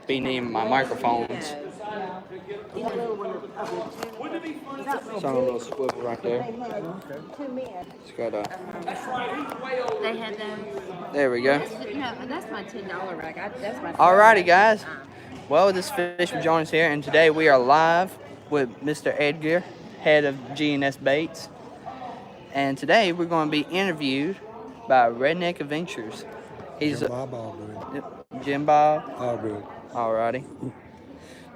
be needing my microphones. It's on a little swivel right there. It's got a. They had those. There we go. That's my $10 rack. That's my. Alrighty, guys. Well, this is Fish with Jones here, and today we are live with Mr. Edgar, head of G&S Baits. And today we're going to be interviewed by Redneck Adventures. He's Jim Bob, all good. Jim Bob. All good. Alrighty.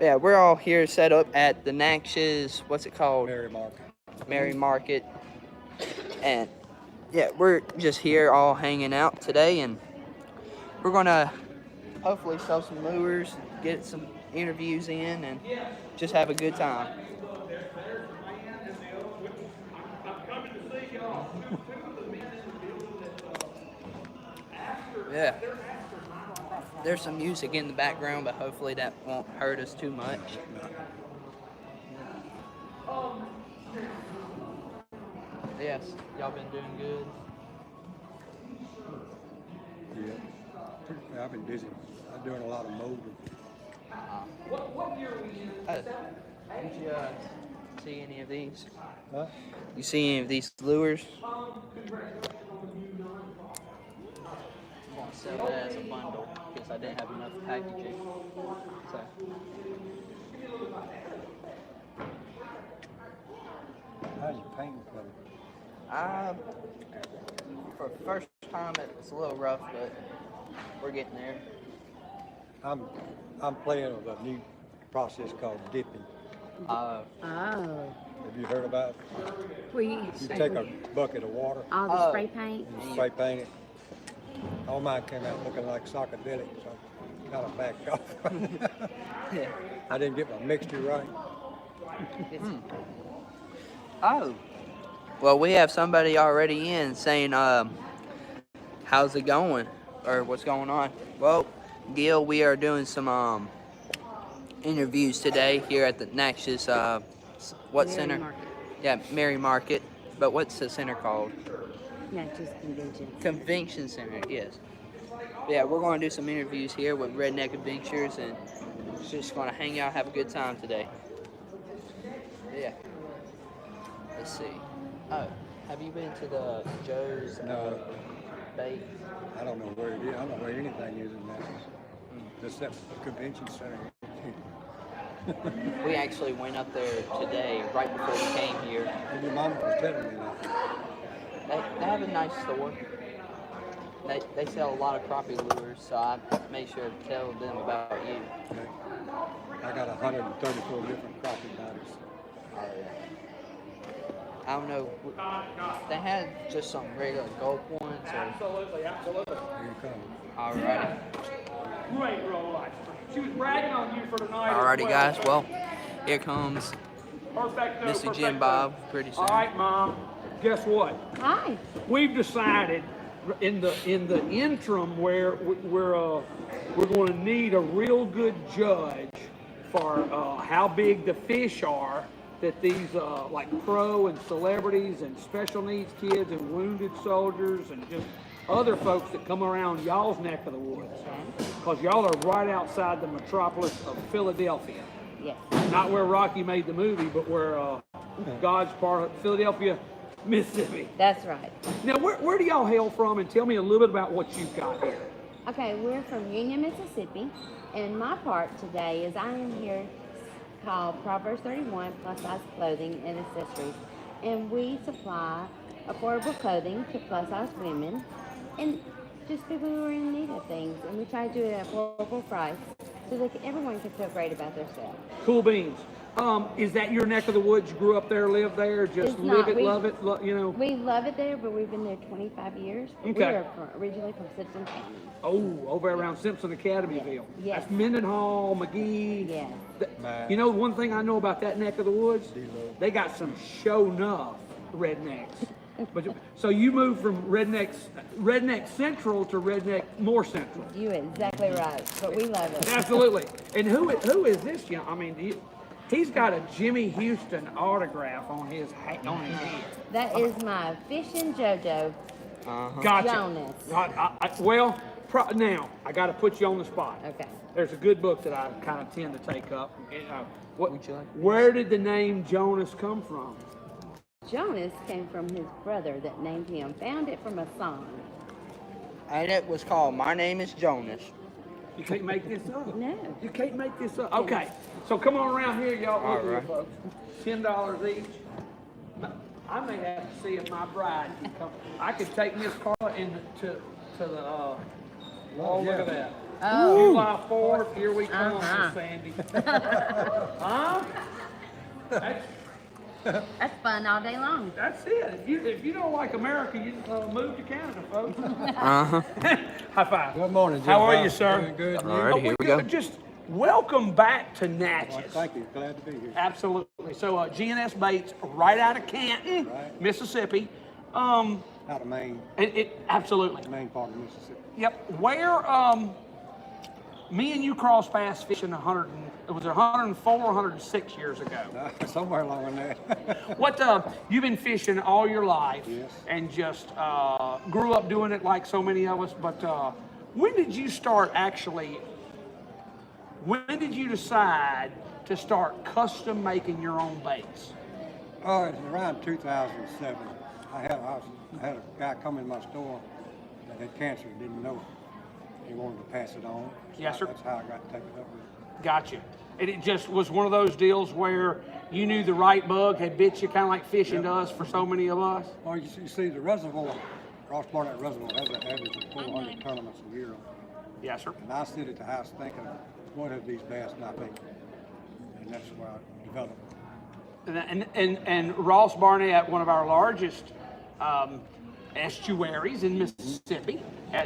Yeah, we're all here set up at the Natchez, what's it called? Mary Market. Mary Market. And yeah, we're just here all hanging out today, and we're going to hopefully sell some lures, get some interviews in, and just have a good time. Yeah. There's some music in the background, but hopefully that won't hurt us too much. Yes, y'all been doing good? Yeah. I've been busy. I'm doing a lot of molding. What year were you in? Did you see any of these? Huh? You see any of these lures? I'm going to sell that as a bundle because I didn't have enough packaging. So. How's your paint coming? For the first time, it's a little rough, but we're getting there. I'm playing with a new process called dipping. Oh. Have you heard about it? We You take a bucket of water all the spray paint. and spray paint it. All mine came out looking like psychedelic, so I kind of backed off. Yeah. I didn't get my mixture right. Oh. Well, we have somebody already in saying, how's it going? Or what's going on? Well, Gil, we are doing some interviews today here at the Natchez, what Mary center? Market. Yeah, Mary Market. But what's the center called? Natchez Convention. Convention Center, yes. Yeah, we're going to do some interviews here with Redneck Adventures, and just going to hang out, have a good time today. Yeah. Let's see. Oh, have you been to the Joe's No. bait? I don't know where it is. I don't know where anything is in Natchez. Just that convention center. We actually went up there today, right before we came here. And your mom was telling me that. They have a nice store. They sell a lot of crappie lures, so I made sure to tell them about you. Okay. I got 134 different crappie bodies. Oh, yeah. I don't know. They had just some regular gulp ones. Or... Absolutely. Here you come. Alrighty. Great role life. She was bragging on you for tonight. Alrighty, guys. Well, here comes Perfecto, Mr. Jim perfecto. Bob pretty soon. All right, Mom. Guess what? Hi. We've decided in the interim where we're going to need a real good judge for how big the fish are that these like pro and celebrities and special needs kids and wounded soldiers and just other folks that come around y'all's neck of the woods, because y'all are right outside the metropolis of Philadelphia. Yes. Not where Rocky made the movie, but where God's part of Philadelphia, Mississippi. That's right. Now, where do y'all hail from, and tell me a little bit about what you've got here. Okay, we're from Union, Mississippi, and my part today is I am here called Proverbs 31 Plus Size Clothing and Accessories, and we supply affordable clothing to plus size women and just people who are in need of things, and we try to do it at affordable price so that everyone can feel great about themselves. Cool beans. Is that your neck of the woods? You grew up there, live there, just It's live not. it, love it, you know? We love it there, but we've been there 25 years. Okay. We are originally from Simpson County. Oh, over around Simpson Academyville. Yes. That's Mendenhall, McGee. Yes. You know, one thing I know about that neck of the woods, they got some show enough rednecks. But so you moved from redneck central to redneck more central. You're exactly right, but we love it. Absolutely. And who is this young? I mean, he's got a Jimmy Houston autograph on his head. That is my fishing JoJo. Gotcha. Jonas. Well, now I got to put you on the spot. Okay. There's a good book that I kind of tend to take up. Would you like Where did the name Jonas come from? Jonas came from his brother that named him. Found it from a song. And it was called My Name is Jonas. You can't make this up. No. You can't make this up. Okay, so come on around here, y'all. All Look here, right. folks. $10 each. I may have to see if my bride can come. I could take Miss Carla to the. Oh, look at that. Oh. July 4th. Here we come, Uh-huh. Miss Sandy. Huh? That's fun all day long. That's it. If you don't like America, you move to Canada, folks. Uh-huh. High five. Good morning, Jim. How are you, sir? Doing good. All right, here we go. Just welcome back to Natchez. Well, thank you. Glad to be here. Absolutely. So G&S Baits, right out of Canton, Right. Mississippi. Out of Maine, Absolutely. main part of Mississippi. Yep. Where me and you crossed paths fishing 104 or 106 years ago. Somewhere along in there. What you've been fishing all your life, Yes. and just grew up doing it like so many of us. But when did you start actually? When did you decide to start custom making your own baits? Oh, it's around 2007. I had a guy come in my store that had cancer, didn't know it. He wanted to pass it on. So Yes, sir. That's how I got taken up with it. Gotcha. And it just was one of those deals where you knew the right bug had bit you, kind of like fishing does for so many of us. Well, you see, the reservoir, Ross Barnett Reservoir, has an average of 400 tournaments a year. Yes, sir. And I sit at the house thinking, what have these bass not been? And that's where I developed it. And Ross Barnett, one of our largest estuaries in Mississippi,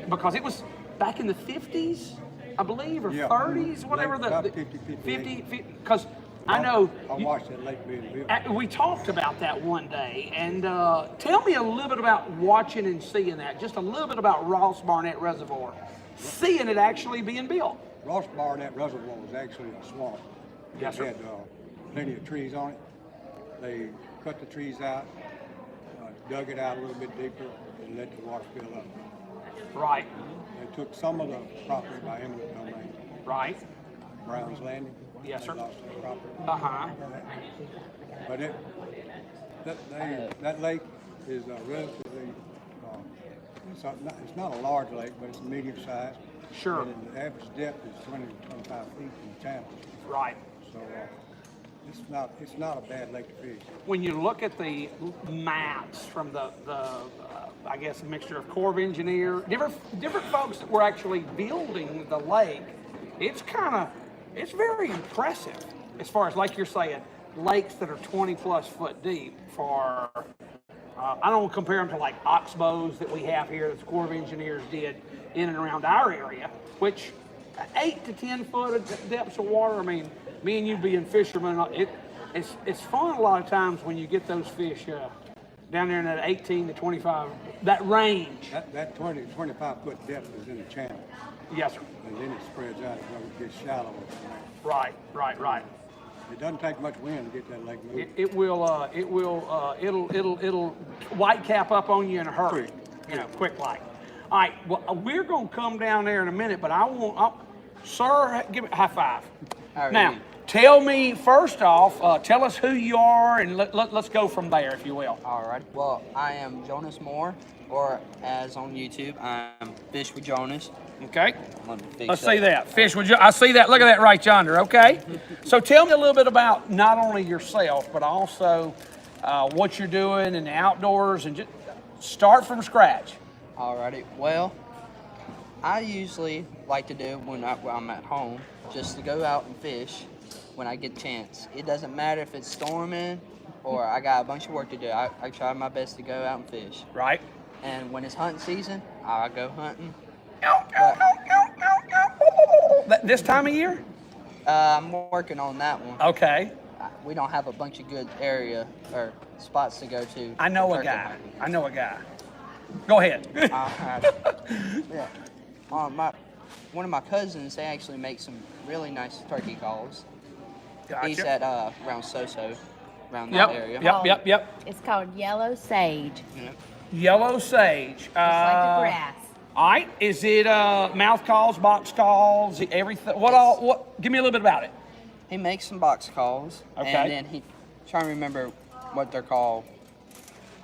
because it was back in the 50s, I believe, or Yeah. 30s, whatever About the 50, 58. because I know I watched that lake being built. we talked about that one day, and tell me a little bit about watching and seeing that, just a little bit about Ross Barnett Reservoir, seeing it actually being built. Ross Barnett Reservoir was actually a swamp. Yes, It sir. had plenty of trees on it. They cut the trees out, dug it out a little bit deeper, and let the water fill up. Right, They took some of the property by eminent domain, right, Brown's Landing. Yes, They sir. lost their property. uh-huh, But that lake is relatively, it's not a large lake, but it's medium sized. Sure. And the average depth is 20 to 25 feet in the channel. right. So it's not a bad lake to fish. When you look at the maps from the I guess a mixture of Corps of Engineer, different folks that were actually building the lake, it's very impressive as far as, like you're saying, lakes that are 20 plus foot deep. For I don't compare them to like oxbows that we have here that the Corps of Engineers did in and around our area, which 8 to 10 foot of depths of water. I mean, me and you being fishermen, it's fun a lot of times when you get those fish down there in that 18 to 25, that range. That 20 to 25 foot depth is in the channel, Yes, sir. and then it spreads out where it gets shallower. Right. It doesn't take much wind to get that lake moving. It'll white cap up on you in a hurry, quick like. All right, well, we're gonna come down there in a minute, but sir, give me a high five. All right. Now, tell me first off, tell us who you are, and let's go from there, if you will. All right. Well, I am Jonas Moore, or as on YouTube, I'm Fish with Jonas. Okay. Let me fix Let's up. see that. Fish with you. I see that. Look at that right yonder. Okay. So tell me a little bit about not only yourself, but also what you're doing in the outdoors, and just start from scratch. Alrighty. Well, I usually like to do when I'm at home, just to go out and fish when I get a chance. It doesn't matter if it's storming or I got a bunch of work to do. I try my best to go out and fish. Right. And when it's hunting season, I go hunting. This time of year? I'm working on that one. Okay. We don't have a bunch of good area or spots to go to. I know a turkey guy. hunting. I know a guy. Go ahead. Yeah. One of my cousins, they actually make some really nice turkey calls. He's Gotcha. at around Soso, around that area. Yep. It's called yellow sage. Yeah. Yellow sage. Just like the grass. All right. Is it mouth calls, box calls, everything? What? Give me a little bit about it. He makes some box calls. Okay. And then he trying to remember what they're called.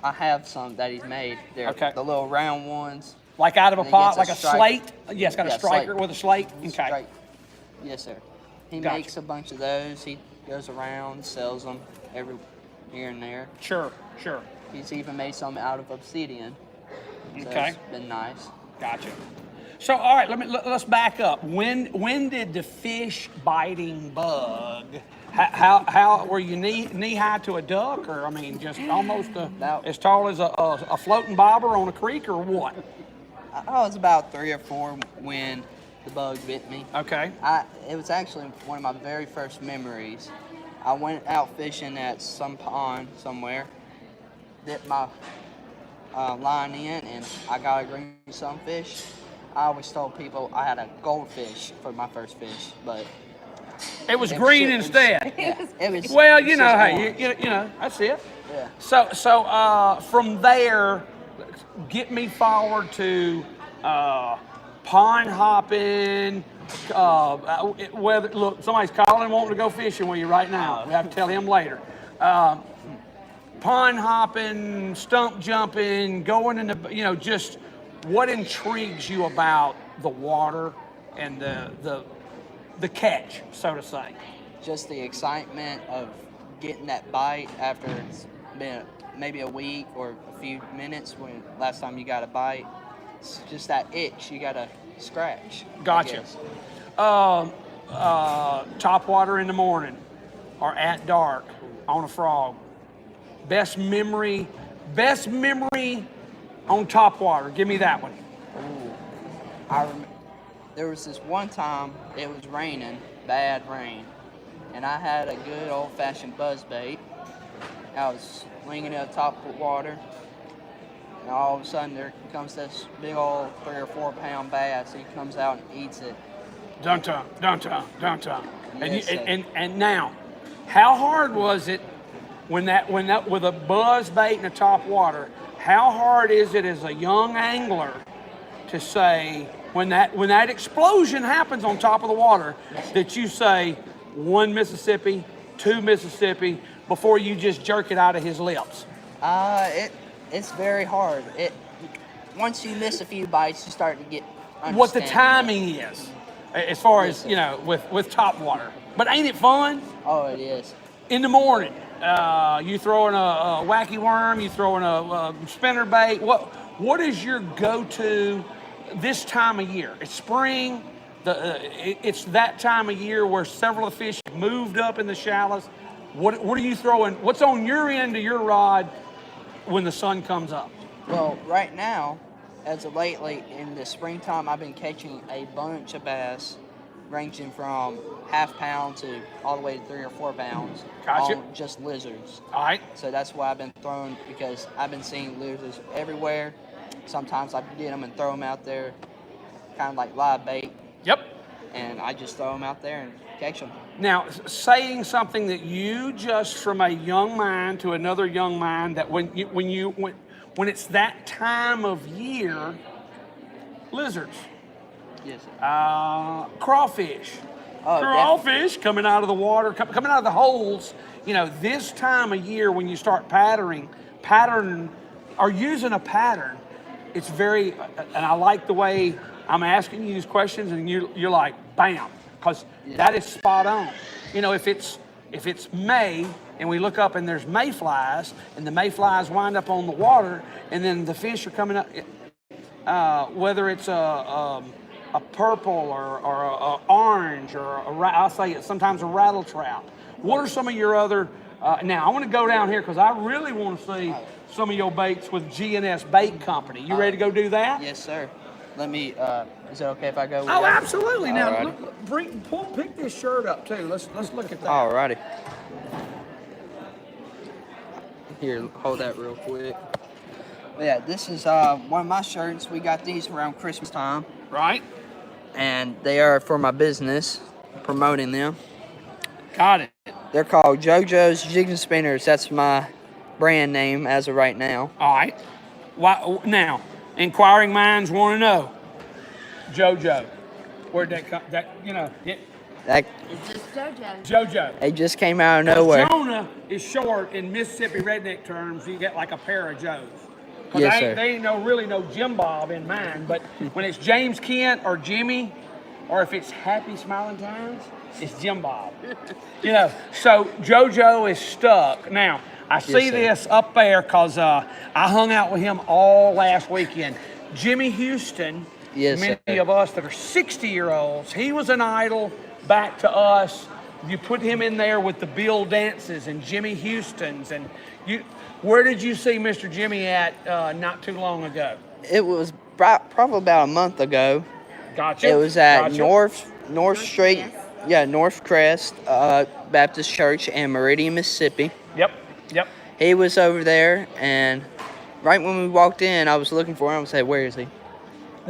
I have some that he's made. They're Okay. the little round ones. Like out of a And he pot, gets like a striker. slate? Yes, got a Yeah, striker slate. with a slate? Okay. Straight. Yes, sir. He Gotcha. makes a bunch of those. He goes around, sells them every here and there. Sure. He's even made some out of obsidian. So Okay. it's been nice. Gotcha. So, all right, let's back up. When did the fish biting bug? How were you knee high to a duck, or I mean, just almost as tall as a floating bobber on a creek, or what? I was about 3 or 4 when the bug bit me. Okay. It was actually one of my very first memories. I went out fishing at some pond somewhere, dipped my line in, and I got a green sunfish. I always told people I had a goldfish for my first fish, but It was green instead. Yeah, it was. Well, it's you know, just hey, orange. you know, that's it. Yeah. So from there, get me forward to pond hopping. Whether look, somebody's calling wanting to go fishing with you right now. We have to tell him later. Pond hopping, stump jumping, going in the, just what intrigues you about the water and the catch, so to say. Just the excitement of getting that bite after it's been maybe a week or a few minutes when last time you got a bite. It's just that itch you gotta scratch. I Gotcha. guess. Top water in the morning or at dark on a frog. Best memory on top water. Give me that one. There was this one time it was raining, bad rain, and I had a good old-fashioned buzzbait. I was slinging it at top of water, and all of a sudden there comes this big old 3 or 4 pound bass. He comes out and eats it. Dun-dun. Yes, sir. And now, how hard was it when that with a buzz bait in the top water? How hard is it as a young angler to say when that explosion happens on top of the water that you say 1 Mississippi, 2 Mississippi before you just jerk it out of his lips? It's very hard. Once you miss a few bites, you start to get What the understanding. timing is, as far Yes, as sir. with top water. But ain't it fun? Oh, it is. In the morning, you throwing a wacky worm, you throwing a spinner bait. What is your go-to this time of year? It's spring. It's that time of year where several of the fish have moved up in the shallows. What are you throwing? What's on your end of your rod when the sun comes up? Well, right now, as of lately, in the springtime, I've been catching a bunch of bass, ranging from half pound to all the way to 3 or 4 pounds. Gotcha. On just lizards. All right. So that's why I've been throwing, because I've been seeing lizards everywhere. Sometimes I get them and throw them out there, kind of like live bait, Yep. and I just throw them out there and catch them. Now, saying something that you just from a young mind to another young mind, that when it's that time of year, lizards, Yes, sir. crawfish, Oh, crawfish coming out of the water, coming out of the holes. This time of year when you start pattern or using a pattern, it's very, and I like the way I'm asking you these questions, and you're like, bam, because that is spot on. If it's May and we look up and there's mayflies, and the mayflies wind up on the water, and then the fish are coming up, whether it's a purple or a orange or I'll say it sometimes a rattle trout. What are some of your other? Now I want to go down here because I really want to see some of your baits with G&S Bait Company. You ready to go do that? Yes, sir. Let me. Is it okay if I go? With Oh, that? absolutely. Now Alrighty. pick this shirt up too. Let's look at that. Alrighty. Here, hold that real quick. But yeah, this is one of my shirts. We got these around Christmas time, Right. and they are for my business, promoting them. Got it. They're called JoJo's Jigs and Spinners. That's my brand name as of right now. All right. Why, now, inquiring minds want to know, JoJo. Where'd that come? That Like, It's just JoJo. JoJo. it just came out of nowhere. Jonah is short in Mississippi redneck terms. You get like a pair of Joes. 'Cause Yes, sir. they ain't really no Jim Bob in mine. But when it's James Kent or Jimmy, or if it's Happy Smiling Times, it's Jim Bob. So JoJo is stuck. Now, I see sir. this up there because I hung out with him all last weekend. Jimmy Houston, Yes, many sir. of us that are 60-year-olds, he was an idol back to us. You put him in there with the Bill Dances and Jimmy Houstons. And where did you see Mr. Jimmy at not too long ago? It was probably about a month ago. Gotcha. It was at Gotcha. North Street, Crest. yeah, North Crest Baptist Church in Meridian, Mississippi. Yep. He was over there, and right when we walked in, I was looking for him. I said, "Where is he?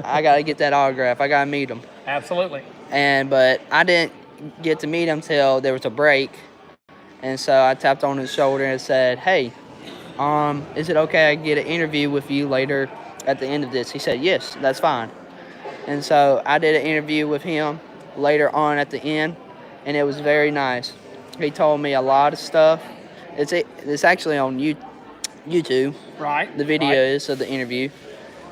I gotta get that autograph. I gotta meet him." Absolutely. But I didn't get to meet him till there was a break, and so I tapped on his shoulder and said, "Hey, is it okay I get an interview with you later at the end of this?" He said, "Yes, that's fine." And so I did an interview with him later on at the end, and it was very nice. He told me a lot of stuff. It's actually on YouTube. Right. The video right. is of the interview.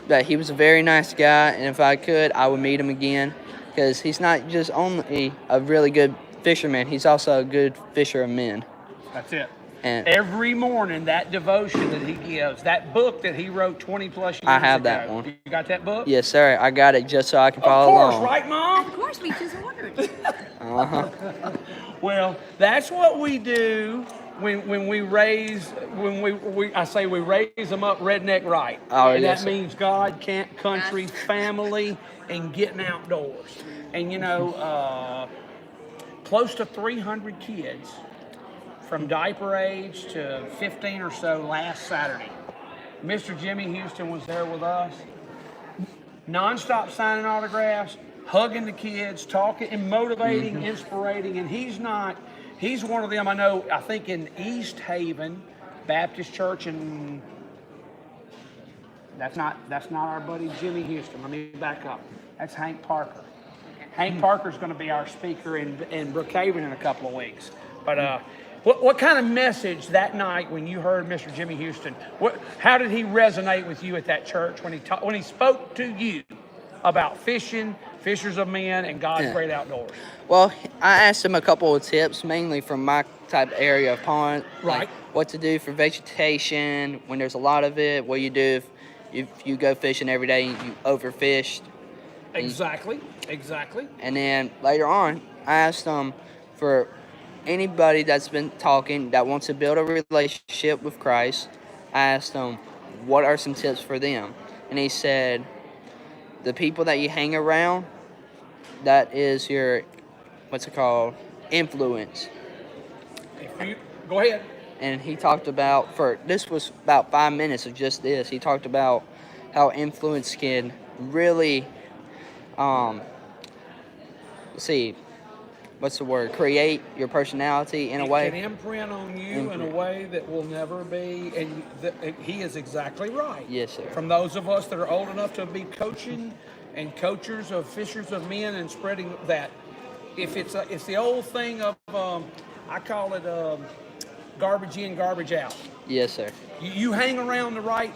But he was a very nice guy, and if I could, I would meet him again, because he's not just only a really good fisherman, he's also a good fisher of men. That's it. And Every morning, that devotion that he gives, that book that he wrote 20 plus years I have ago. that one. You got that book? yes, sir, I got it just so I can Of follow course, along. right, Mom? Of course, we just ordered. Uh-huh. Well, that's what we do when we raise I say we raise them up redneck right. Oh, and yes, that sir. means God, country, family, and getting outdoors. And close to 300 kids from diaper age to 15 or so last Saturday. Mr. Jimmy Houston was there with us, nonstop signing autographs, hugging the kids, talking and motivating, inspirating. And he's one of them. I think in East Haven Baptist Church, and that's not our buddy Jimmy Houston. Let me back up. That's Hank Parker. Hank Parker's going to be our speaker in Brookhaven in a couple of weeks. But what kind of message that night when you heard Mr. Jimmy Houston? How did he resonate with you at that church when he spoke to you about fishing, fishers of men, and God's great outdoors? Well, I asked him a couple of tips, mainly from my type of area of pond. Right. Like what to do for vegetation when there's a lot of it, what you do if you go fishing every day and you overfished. Exactly. And then later on, I asked him for anybody that's been talking that wants to build a relationship with Christ, I asked him, what are some tips for them? And he said, the people that you hang around, that is your, influence. Go ahead. And he talked about, this was about 5 minutes of just this, he talked about how influence can really, create your personality in a way. It can imprint on you in a way that will never be, and he is exactly right. Yes, sir. From those of us that are old enough to be coaching and coachers of fishers of men and spreading that, it's the old thing of, I call it garbage in, garbage out. Yes, sir. You hang around the right,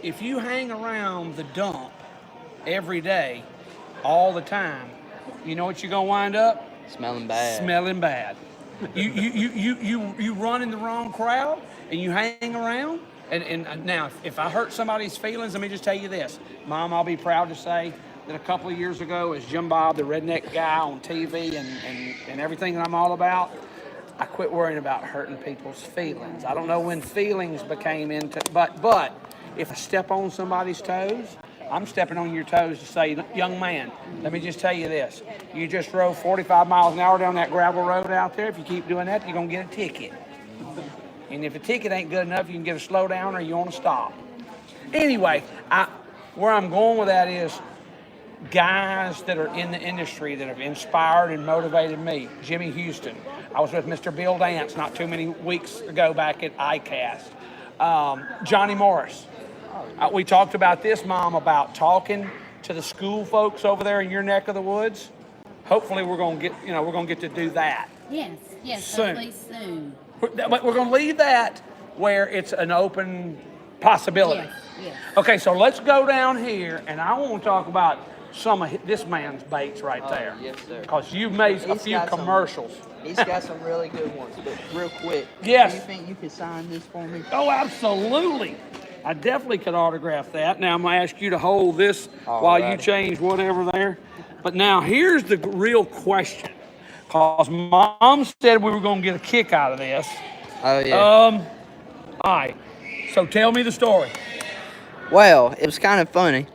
if you hang around the dump every day, all the time, you know what you're gonna wind up? Smelling bad. Smelling bad. You run in the wrong crowd and you hang around. And now, if I hurt somebody's feelings, let me just tell you this, Mom. I'll be proud to say that a couple of years ago, as Jim Bob, the redneck guy on TV and everything that I'm all about, I quit worrying about hurting people's feelings. I don't know when feelings became into, but if I step on somebody's toes, I'm stepping on your toes to say, young man, let me just tell you this. You just drove 45 miles an hour down that gravel road out there. If you keep doing that, you're going to get a ticket. And if a ticket ain't good enough, you can get a slow down or you want to stop. Anyway, where I'm going with that is guys that are in the industry that have inspired and motivated me. Jimmy Houston. I was with Mr. Bill Dance not too many weeks ago back at ICAST. Johnny Morris. We talked about this, Mom, about talking to the school folks over there in your neck of the woods. Hopefully, we're gonna get to do that. Yes, yes, Soon. hopefully soon. But we're gonna leave that where it's an open possibility. Yes, yes. Okay, so let's go down here, and I want to talk about some of this man's baits right there. Yes, sir. Because you've made a He's few got some- commercials. He's got some really good ones, but real quick. Yes. Do you think you could sign this for me? Oh, absolutely. I definitely could autograph that. Now I'm gonna ask you to hold this while you Alrighty. change whatever there. But now here's the real question. Cause Mom said we were gonna get a kick out of this. Oh, yeah. All right. So tell me the story. Well, it was kind of funny.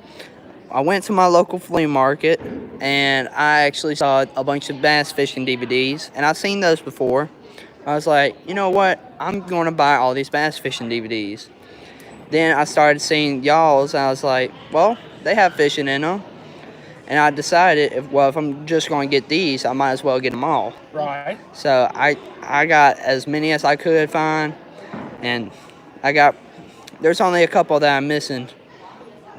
I went to my local flea market, and I actually saw a bunch of bass fishing DVDs, and I've seen those before. I was like, you know what? I'm going to buy all these bass fishing DVDs. Then I started seeing y'all's, and I was like, well, they have fishing in them. And I decided, if I'm just going to get these, I might as well get them all. Right. So I got as many as I could find, and there's only a couple that I'm missing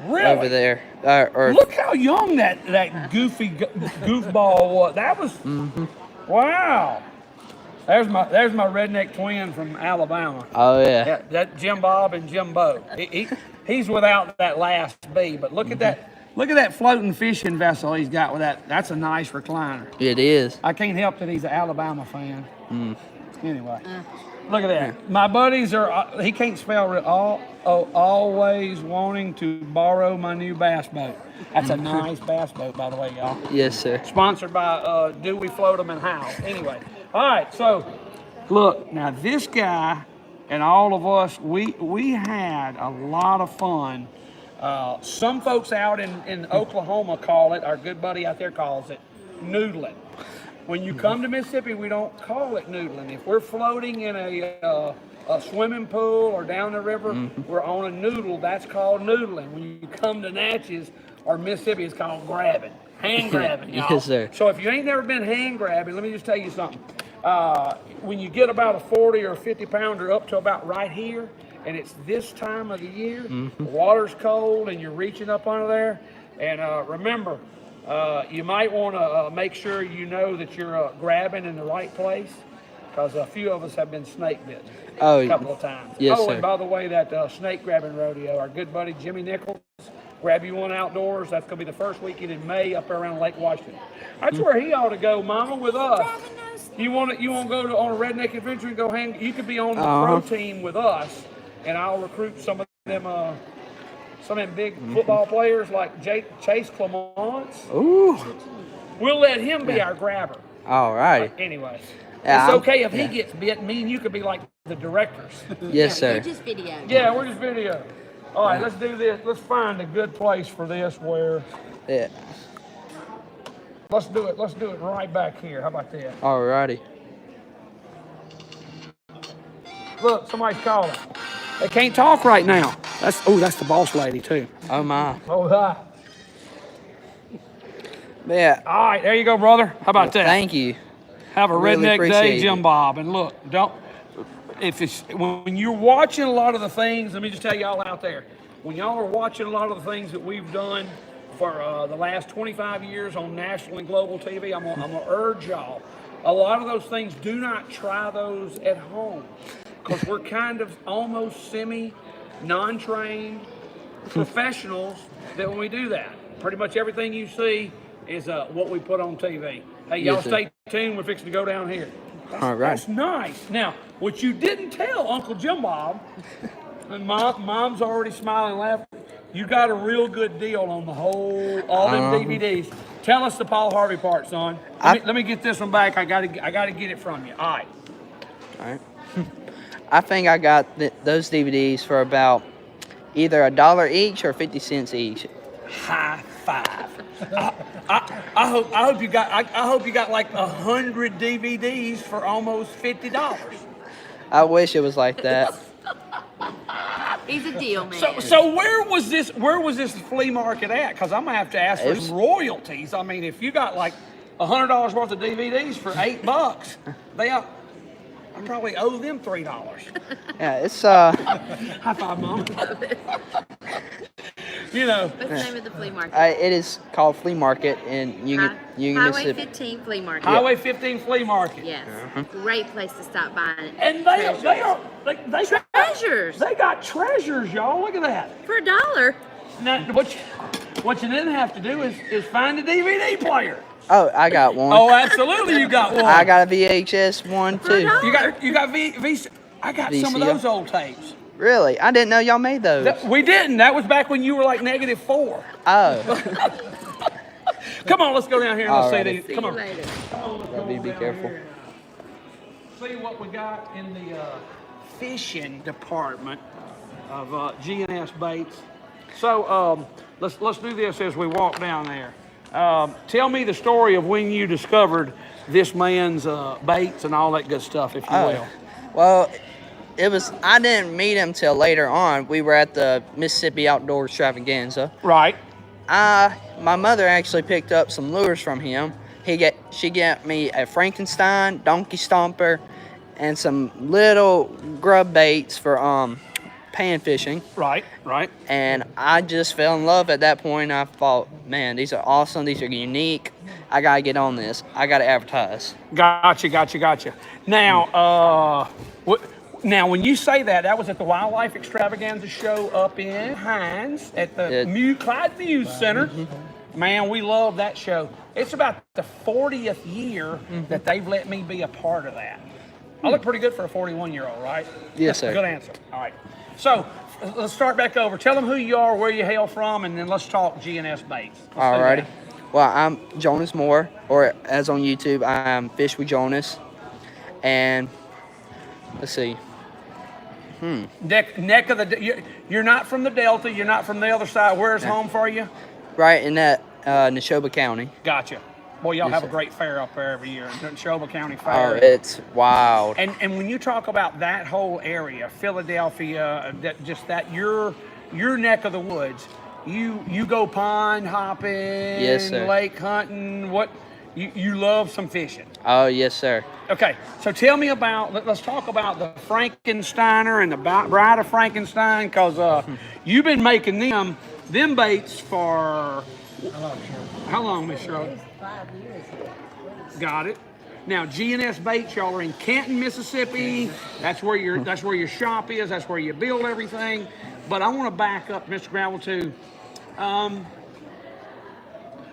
Really? over there. Look how young that goofy goofball was. That was wow. There's my redneck twin from Alabama. Oh, yeah. Yeah, that Jim Bob and Jim Bo. He's without that last B, but look at that. Look at that floating fishing vessel he's got with that. That's a nice recliner. It is. I can't help that he's an Alabama fan. Anyway, look at that. My buddies are. He can't spell it. Always wanting to borrow my new bass boat. That's a nice bass boat, by the way, y'all. Yes, sir. Sponsored by Do We Float 'Em and How? Anyway, all right. So, look now, this guy and all of us, we had a lot of fun. Some folks out in Oklahoma call it. Our good buddy out there calls it noodling. When you come to Mississippi, we don't call it noodling. If we're floating in a swimming pool or down the river, we're on a noodle. That's called noodling. When you come to Natchez or Mississippi, it's called grabbing, hand grabbing, y'all. Yes, sir. So if you ain't never been hand grabbing, let me just tell you something. When you get about a 40 or 50 pounder up to about right here, and it's this time of the year, the water's cold and you're reaching up under there. And remember, you might want to make sure you know that you're grabbing in the right place, because a few of us have been snake bitten a couple of times. Yes, oh, sir. and by the way, that snake grabbing rodeo, our good buddy Jimmy Nichols, Grab You One Outdoors, that's going to be the first weekend in May up there around Lake Washington. That's where he ought to go, Mama, with us. You want to go on a redneck adventure and go hang? You could be on the pro team with us, and I'll recruit some of them big football players like Chase Clements. Ooh. We'll let him be our grabber. All right. Anyway, Yeah, it's okay if he gets bit. Me and you could be like the directors. Yes, sir. Just video. Yeah, we're just video. All right, let's do this. Let's find a good place for this where. Yeah. Let's do it. Let's do it right back here. How about that? All righty. Look, somebody's calling. They can't talk right now. That's the boss lady too. Oh, my. Oh, hi. Yeah. All right, there you go, brother. How about that? Thank you. Have a Really redneck appreciate day, it. Jim Bob. And look, when you're watching a lot of the things, let me just tell y'all out there, when y'all are watching a lot of the things that we've done for the last 25 years on national and global TV, I'm gonna urge y'all, a lot of those things, do not try those at home, because we're kind of almost non-trained professionals that when we do that, pretty much everything you see is what we put on TV. Hey, y'all Yes, sir. stay tuned. We're fixing to go down here. All right. That's nice. Now, what you didn't tell Uncle Jim Bob, and Mom's already smiling and laughing, you got a real good deal on all them DVDs. Tell us the Paul Harvey part, son. Let me get this one back. I gotta get it from you. All right. All right. I think I got those DVDs for about either $1 each or 50 cents each. High five. I hope you got like 100 DVDs for almost $50. I wish it was like that. He's a deal man. So where was this flea market at? Because I'm gonna have to ask for some royalties. I mean, if you got like $100 worth of DVDs for $8, I probably owe them $3. Yeah, it's High five, Mom. You know. What's the name of the flea market? It is called Flea Market in Union, Highway Mississippi. 15 flea market. Highway 15 flea market. Yes. Great place to stop by. And they Treasures. They got treasures, y'all. Look at that. For $1. Now, what you then have to do is find a DVD player. Oh, I got one. Oh, absolutely, you got one. I got a VHS one too. You got I got some of VCR. those old tapes. Really? I didn't know y'all made those. We didn't. That was back when you were like -4. Oh. Come on, let's go down here and let's see Alrighty. these. See Come you on. later. Come on, let's go Be down careful. here and see what we got in the fishing department of G&S Baits. So let's do this as we walk down there. Tell me the story of when you discovered this man's baits and all that good stuff, if you will. Well, I didn't meet him till later on. We were at the Mississippi Outdoor Extravaganza. Right. My mother actually picked up some lures from him. She got me a Frankenstein, donkey stomper, and some little grub baits for pan fishing. Right. And I just fell in love at that point. I thought, man, these are awesome. These are unique. I gotta get on this. I gotta advertise. Gotcha. Now, now when you say that was at the Wildlife Extravaganza show up in Hines at the Clyde Muse Center. Man, we love that show. It's about the 40th year that they've let me be a part of that. I look pretty good for a 41-year-old, right? Yes, sir. Good answer. All right. So let's start back over. Tell them who you are, where you hail from, and then let's talk G&S Baits. Alrighty. Well, I'm Jonas Moore, or as on YouTube, I'm Fish with Jonas. And let's see. Neck of the. You're not from the Delta. You're not from the other side. Where's home for you? Right in that Neshoba County. Gotcha. Boy, y'all Yes, have a sir. great fair up there every year, Neshoba County Oh, Fair. it's wild. And when you talk about that whole area, Philadelphia, your neck of the woods, you go pond hopping, Yes, sir. lake hunting. What you love some fishing? Oh, yes, sir. Okay, so tell me let's talk about the Frankensteiner and the Bride of Frankenstein, because you've been making them baits for how long, Miss Shirley? 5 years. Got it. Now G&S Baits, y'all are in Canton, Mississippi. That's where your shop is. That's where you build everything. But I want to back up, Mr. Gravel, to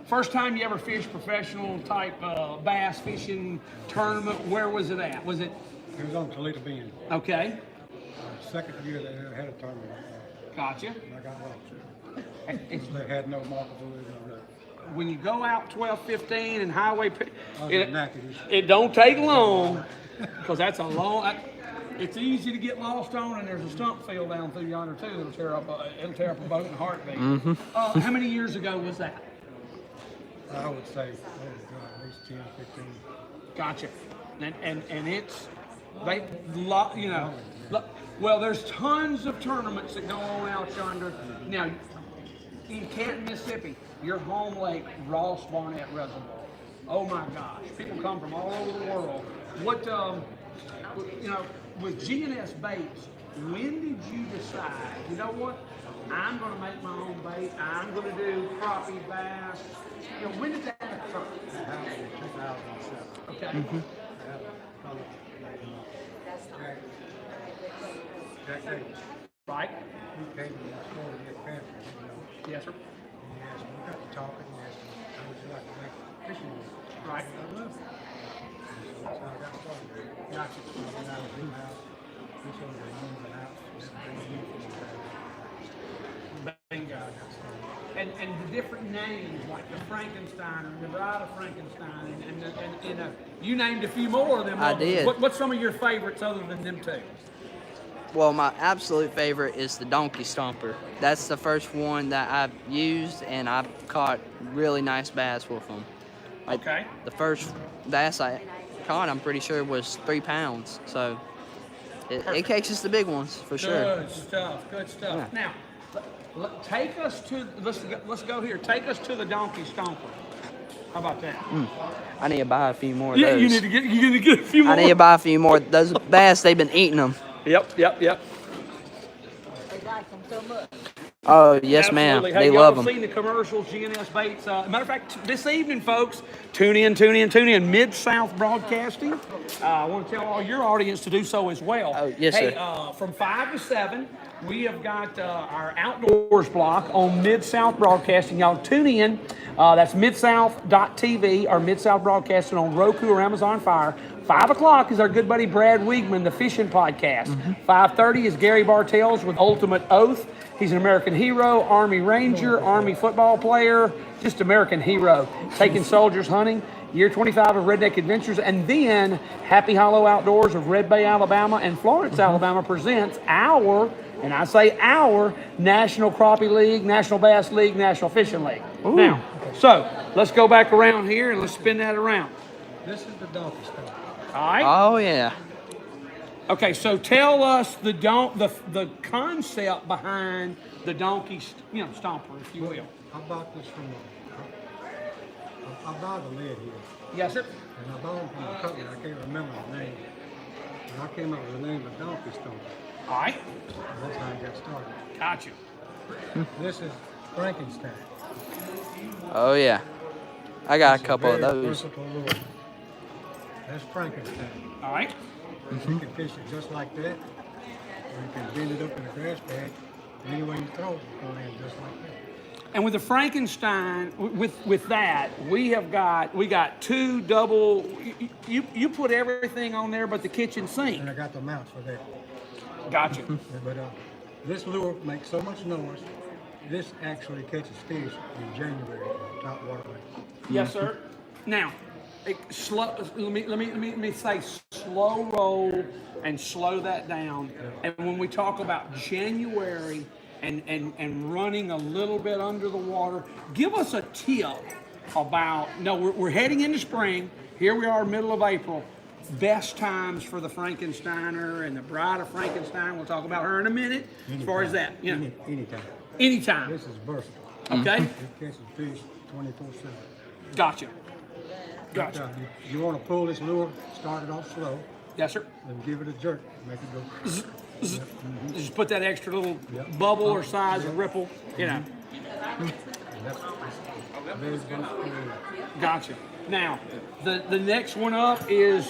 first time you ever fished professional type bass fishing tournament. Where was it at? Was it? It was on Toledo Bend. Okay. Second year they ever had a tournament like that. Gotcha. And I got lost. They had no market for it. When you go out 12-15 and highway, knackered. it don't take long, because that's a long. It's easy to get lost on, and there's a stump field down through yonder too that'll tear up a boat in a heartbeat. How many years ago was that? I would say, at least 10, 15. Gotcha. And it's well, there's tons of tournaments that go on out yonder. Now, in Canton, Mississippi, your home lake, Ross Barnett Reservoir. Oh my gosh, people come from all over the world. What, with G&S Baits, when did you decide, you know what, I'm going to make my own bait, I'm going to do crappie bass? When did that occur? That happened in 2007. Okay. Jack Davis. Right? He came to my store to get pantry, Yes, sir. And he asked me, we got to talking, and he asked me, how would you like to make fishing with? Right. I love it. So that's how I got started. Gotcha. And then I was in the house, this was the room of the house, and everything was in the Bingo. And the different names, like the Frankenstein and the Bride of Frankenstein, and you named a few more of them. I did. What's some of your favorites other than them two? Well, my absolute favorite is the donkey stomper. That's the first one that I've used, and I've caught really nice bass with them. Okay. The first bass I caught, I'm pretty sure, was 3 pounds. So it catches the big ones for sure. Good stuff. Good stuff. Yeah. Now, take us to let's go here. Take us to the donkey stomper. How about that? I need to buy a few more of Yeah, those. you need to get a few more. I need to buy a few more. Those bass, they've been eating them. Yep. They like them so much. Oh, yes, ma'am. Absolutely. Hey, They y'all love have them. seen the commercials, GNS Baits. Matter of fact, this evening, folks, tune in. Mid-South Broadcasting. I want to tell all your audience to do so as well. Oh, yes, hey, sir. From 5 to 7, we have got our outdoors block on Mid-South Broadcasting. Y'all tune in. That's midsouth.tv or Mid-South Broadcasting on Roku or Amazon Fire. 5 o'clock is our good buddy Brad Wiegman, the fishing podcast. 5:30 is Gary Bartels with Ultimate Oath. He's an American hero, Army Ranger, Army football player, just American hero. Taking soldiers hunting, year 25 of Redneck Adventures, and then Happy Hollow Outdoors of Red Bay, Alabama, and Florence, Alabama presents our, and I say our, National Crappie League, National Bass League, National Fishing League. Ooh. Now, so let's go back around here and let's spin that around. This is the donkey stuff. All right. Oh, yeah. Okay, so tell us the concept behind the donkey, stomper, if you will. I bought this from, I bought the lid here. Yes, sir. And I bought them from a company, I can't remember the name. And I came up with the name of Donkey Stomper. All right. And that's how I got started. Gotcha. This is Frankenstein. Oh, yeah. I got It's a couple of very those. versatile lure. That's Frankenstein. All right. You can fish it just like that, or you can bend it up in a grass bag. Any way you throw it, it's going in just like that. And with the Frankenstein, with that, we got two double. You put everything on there, but the kitchen sink. And I got the mounts for that. Gotcha. But this lure makes so much noise. This actually catches fish in January on top water lake. Yes, sir. Now, let me say slow roll and slow that down. And when we talk about January and running a little bit under the water, give us a tip about. No, we're heading into spring. Here we are, middle of April. Best times for the Frankensteiner and the Bride of Frankenstein. We'll talk about her in a minute. As far as that, Anytime. anytime. This is versatile. Okay. It catches fish 24/7. Gotcha. But, Gotcha. you want to pull this lure, start it off slow, Yes, sir. then give it a jerk, make it go. Just put that extra little bubble or size or ripple, And that's very versatile lure. Gotcha. Now, the next one up is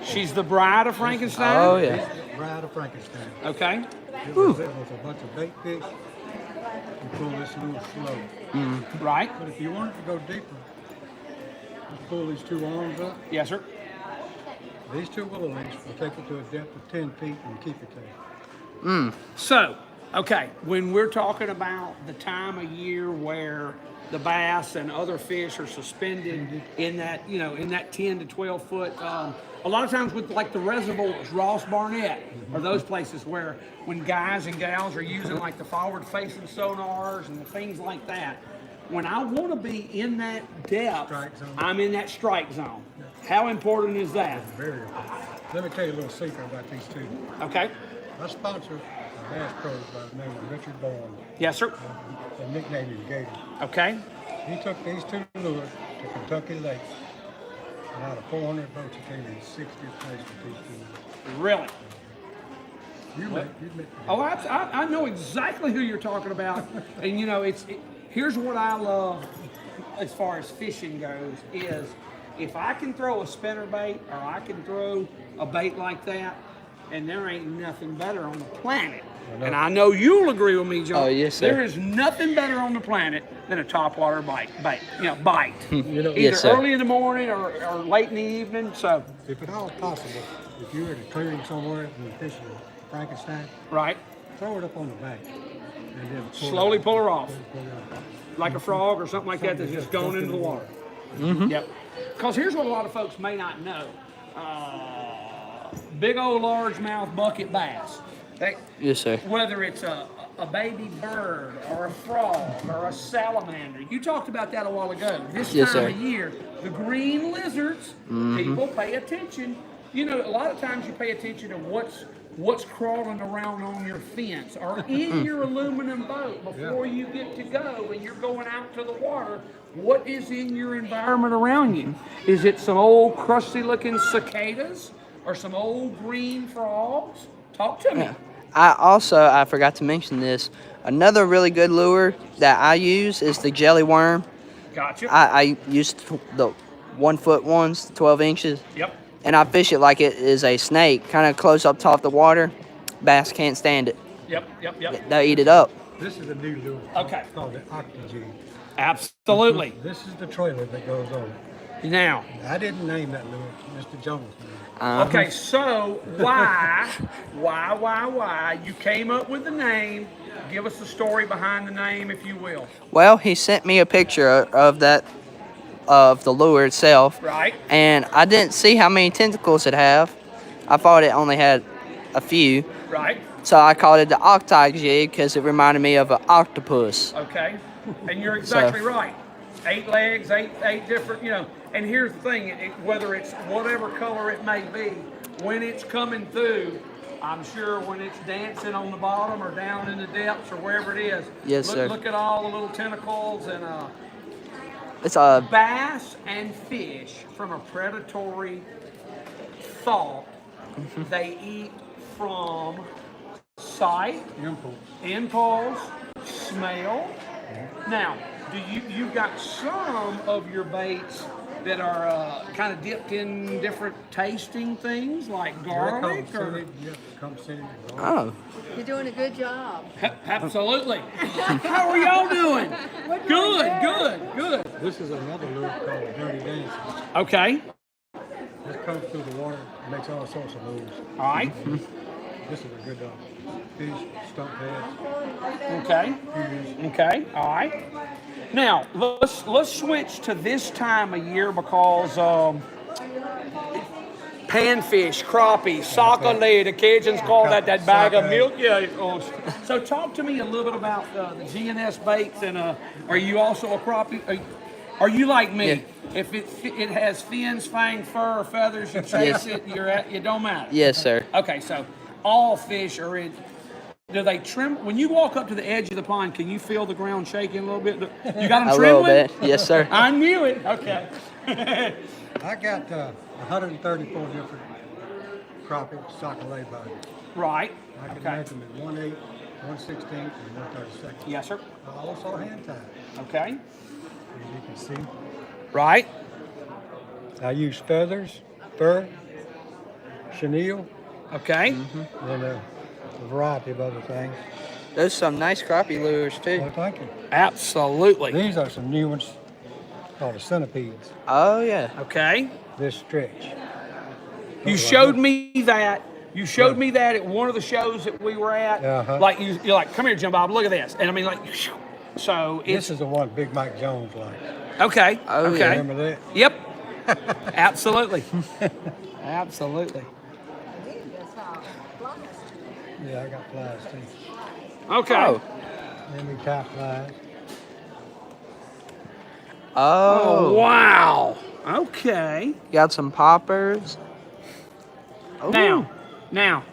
she's the Bride of Frankenstein. Oh, yeah. This is Bride of Frankenstein. Okay. It was a bunch of bait fish. You pull this lure slow. Right. But if you want it to go deeper, just pull these two arms up. Yes, sir. These two willow links will take it to a depth of 10 feet and keep it there. So, okay, when we're talking about the time of year where the bass and other fish are suspended in that, in that 10 to 12 foot, a lot of times with like the reservoirs, Ross Barnett, or those places where when guys and gals are using like the forward facing sonars and the things like that, when I want to be in that depth, Strike zone. I'm in that strike zone. How important is that? Very important. Let me tell you a little secret about these two. Okay. I sponsor a bass pro by the name of Richard Bourne. Yes, sir. The nickname is Gator. Okay. He took these two lures to Kentucky Lakes. And out of 400 boats, he came in 60th place with these two lures. Really? You met Oh, I know exactly who you're talking about. And here's what I love as far as fishing goes is if I can throw a spinner bait or I can throw a bait like that, and there ain't nothing better on the planet. And I know you'll agree with me, John. Oh, yes, sir. There is nothing better on the planet than a topwater bite. Either Yes, sir. early in the morning or late in the evening. So, If at all possible, if you're at a clearing somewhere and you're fishing Frankenstein, right, throw it up on the bank. And then slowly pull her off. Pull it off. Like a frog or something like that that's just going into the water. Yep. Because here's what a lot of folks may not know. Big old largemouth bucket bass. Yes, sir. Whether it's a baby bird or a frog or a salamander. You talked about that a while ago. This Yes, time sir. of year, the green lizards, people pay attention. A lot of times you pay attention to what's crawling around on your fence or in your aluminum boat before you get to go and you're going out to the water. What is in your environment around you? Is it some old crusty looking cicadas or some old green frogs? Talk to me. I forgot to mention this. Another really good lure that I use is the jelly worm. Gotcha. I use the 1 foot ones, 12 inches, Yep. and I fish it like it is a snake, kind of close up top the water. Bass can't stand it. Yep. They eat it up. This is a new lure. Okay. Called the Octagene. Absolutely. This is the trailer that goes on it. Now, I didn't name that lure. Mr. Jones named it. okay, so why you came up with the name? Give us the story behind the name, if you will. Well, he sent me a picture of the lure itself, Right. and I didn't see how many tentacles it have. I thought it only had a few, Right. so I called it the octi jig because it reminded me of an octopus. Okay. And you're exactly right. 8 legs, eight different, And here's the thing: whether it's whatever color it may be, when it's coming through, I'm sure when it's dancing on the bottom or down in the depths or wherever it is. Yes, sir. Look at all the little tentacles and It's a bass and fish from a predatory thought. They eat from sight, impulse, smell. Now, you've got some of your baits that are kind of dipped in different tasting things like garlic or oh. You're doing a good job. absolutely. How are y'all doing? Good. This is another lure called Dirty Dancing. Okay. This comes through the water, makes all sorts of moves. All right. This is a good fish, stump heads. Okay. All right. Now let's switch to this time of year because panfish, crappie, sac-a-lait, the Cajuns call that bag of milk. Yeah. So talk to me a little bit about the GNS baits, and are you also a crappie? Are you like me? Yeah. If it has fins, fang, fur, or feathers, you chase it. It don't matter. Yes, sir. Okay, so all fish are in. Do they trim? When you walk up to the edge of the pond, can you feel the ground shaking a little bit? You got them A trembling? little bit. Yes, sir. I knew it. Okay. I got 134 different crappie sac-a-lait bodies. Right. I can Okay. make them in 1/8, 1/16, and 1/32. Yes, sir. I also hand tie, Okay. as you can see. Right. I use feathers, fur, chenille, Okay. and a variety of other things. There's some nice crappie lures too. Well, thank you. Absolutely. These are some new ones called the centipedes. Oh yeah. Okay. This stretch. You showed me that. You showed me that at one of the shows that we were at. Uh-huh. Like you're like, come here, Jim Bob, look at this. And I mean, like, so it's This is the one Big Mike Jones liked. okay. Oh, okay. yeah. Remember that? Yep. Absolutely. Absolutely. Yeah, I got flies too. Okay. Oh. Let me tie flies. Oh Oh. wow. Okay. Got some poppers. Oh. Now,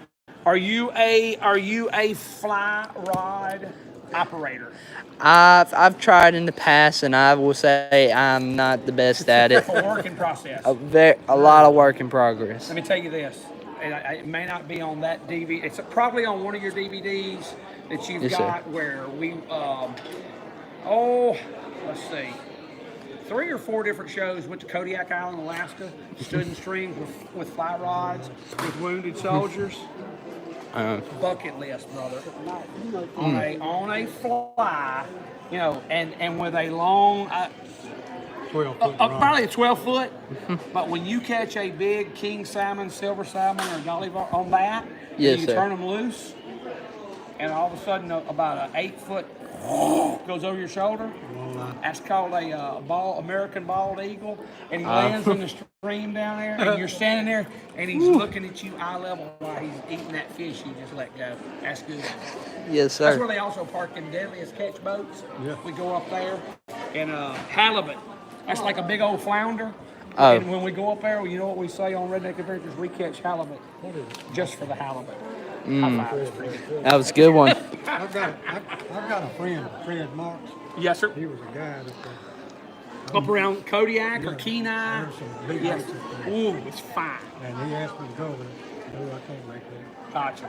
are you a fly rod operator? I've tried in the past, and I will say I'm not the best at it. A working process. A lot of work in progress. Let me tell you this. And it may not be on that DVD. It's probably on one of your DVDs that you've Yes, got sir. where we, let's see, 3 or 4 different shows. Went to Kodiak Island, Alaska, stood in streams with fly rods, with wounded soldiers. Bucket list, brother. On a fly, and with a long, 12-foot probably a 12-foot. But when you catch a big king salmon, silver salmon, or dolly on that, Yes, you sir. turn them loose, and all of a sudden about an 8-foot goes over your shoulder. That's called a American bald eagle, and he lands in the stream down there, and you're standing there, and he's looking at you eye level while he's eating that fish you just let go. That's good. Yes, That's where sir. they also park in deadliest catch boats. Yeah. We go up there, and halibut. That's like a big old flounder. Oh. And when we go up there, you know what we say on Redneck Adventures? We catch halibut. Just for the halibut. High five. That's pretty good. That was a good one. I've got a friend, Fred Marks. Yes, sir. He was a guy that Up around Kodiak or Kenai. there's some big Yes. baits up there. Ooh, it's fine. And he asked me to go, but no, I can't make that. Gotcha.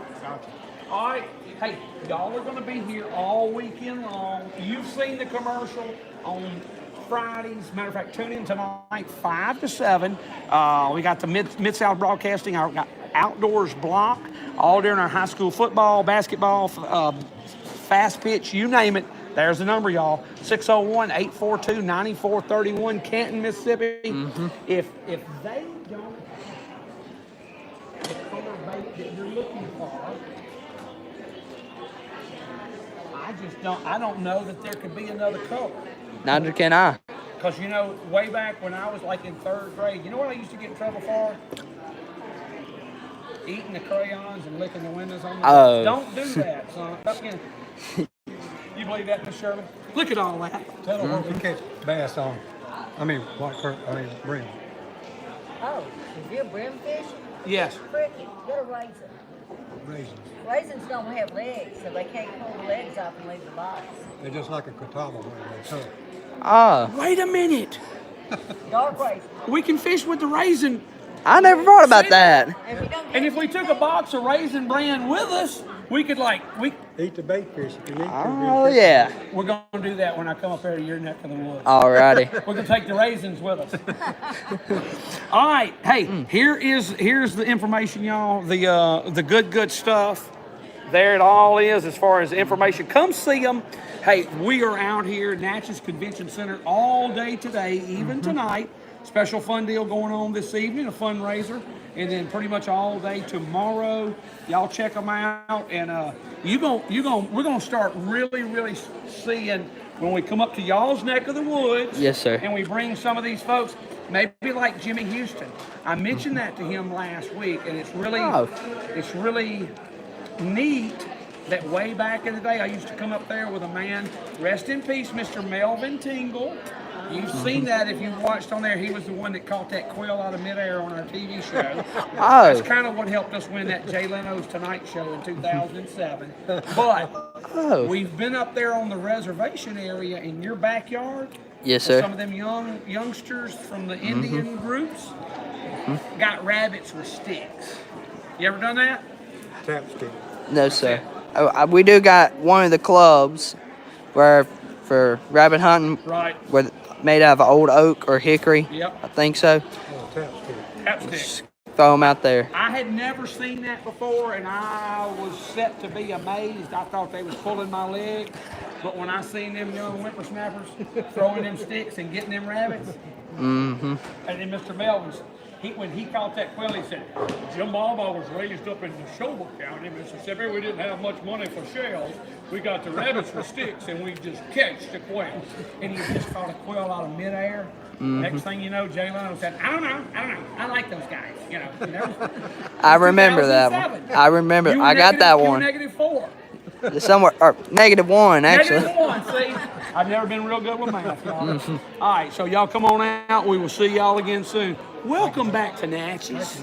All right. Hey, y'all are going to be here all weekend long. You've seen the commercial on Fridays. Matter of fact, tune in tonight, 5 to 7. We got the Mid-South Broadcasting, our outdoors block, all during our high school football, basketball, fast pitch, you name it. There's the number, y'all. 601-842-9431, Canton, Mississippi. If they don't have the color bait that you're looking for, I don't know that there could be another color. Neither can I. Because, you know, way back when I was like in 3rd grade, you know what I used to get in trouble for? Eating the crayons and licking the windows on the Oh. Don't do that, son. You believe that, Miss Shirley? Look at all that. Tell them what we catch bass on. Brim. Oh, is you a brim fish? Yes. Cricket, get a raisin. Raisins. Raisins don't have legs, so they can't pull the legs off and leave the box. They're just like a catawba when they cook. Oh, Wait a minute. Dark raisin. We can fish with the raisin. I never thought about that. If you don't And if we took a box of Raisin Bran with us, we could Eat the bait fish if you need to. Oh, yeah. we're going to do that when I come up there to your neck of the woods. Alrighty. We're going to take the raisins with us. All right. Hey, here's the information, y'all. The good stuff. There it all is as far as information. Come see them. Hey, we are out here at Natchez Convention Center all day today, even tonight. Special fun deal going on this evening, a fundraiser, and then pretty much all day tomorrow. Y'all check them out, and we're gonna start really seeing when we come up to y'all's neck of the woods. Yes, sir. And we bring some of these folks, maybe like Jimmy Houston. I mentioned that to him last week, and it's really neat that way back in the day, I used to come up there with a man, rest in peace, Mr. Melvin Tingle. You've seen that if you watched on there. He was the one that caught that quill out of midair on our TV show. That's kind of what helped us win that Jay Leno's Tonight Show in 2007. But we've been up there on the reservation area in your backyard. Yes, sir. Some of them youngsters from the Indian groups got rabbits with sticks. You ever done that? Tap stick. No, sir. We do got one of the clubs where for rabbit hunting. Right. Made out of old oak or hickory. Yep. I think so. Oh, tap stick. Tap stick. Throw them out there. I had never seen that before, and I was set to be amazed. I thought they was pulling my leg, but when I seen them young whippersnappers throwing them sticks and getting them rabbits, and then Mr. Melvin, when he caught that quail, he said, "Jim Baba was raised up in Neshoba County, Mississippi. We didn't have much money for shells. We got the rabbits with sticks, and we just catch the quail." And he just caught a quail out of midair. Next thing you know, Jay Leno said, I don't know. I like those guys. You know. I remember that one. 2007. I remember. You were I got that you were one. -4. Somewhere, or -1 actually. -1, see? I've never been real good with math, y'all. All right, so y'all come on out. We will see y'all again soon. Welcome back to Natchez.